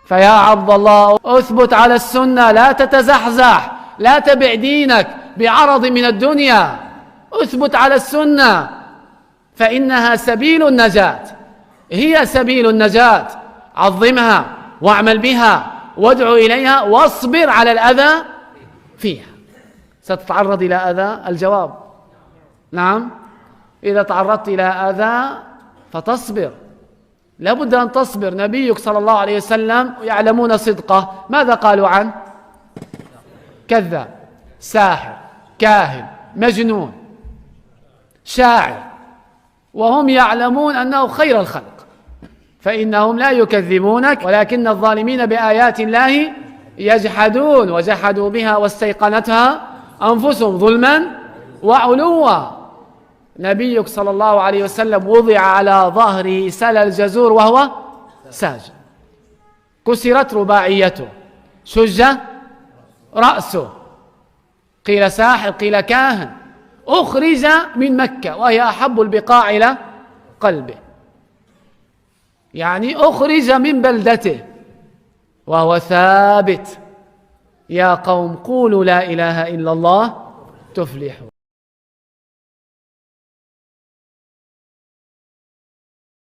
فيا عبد الله اثبت على السنة، لا تتزحزح، لا تبع دينك بعرض من الدنيا، اثبت على السنة فإنها سبيل النجاة، هي سبيل النجاة. عظمها واعمل بها وادعو إليها واصبر على الأذى فيها. ستتعرض إلى أذى؟ الجواب نعم. إذا تعرضت إلى أذى فتصبر، لابد أن تصبر. نبيك صلى الله عليه وسلم يعلمون صدقه، ماذا قالوا عنه؟ كذاب، ساحر، كاهن، مجنون، شاعر، وهم يعلمون أنه خير الخلق، فإنهم لا يكذبونك ولكن الظالمين بآيات الله يجحدون وجحدوا بها واستيقنتها أنفسهم ظلما وعلوا. نبيك صلى الله عليه وسلم وضع على ظهره سل الجزور وهو ساجد، كسرت رباعيته، شج رأسه، قيل ساحر قيل كاهن، أخرج من مكة وهي أحب البقاع إلى قلبه، يعني أخرج من بلدته وهو ثابت. يا قوم قولوا لا إله إلا الله تفلحوا.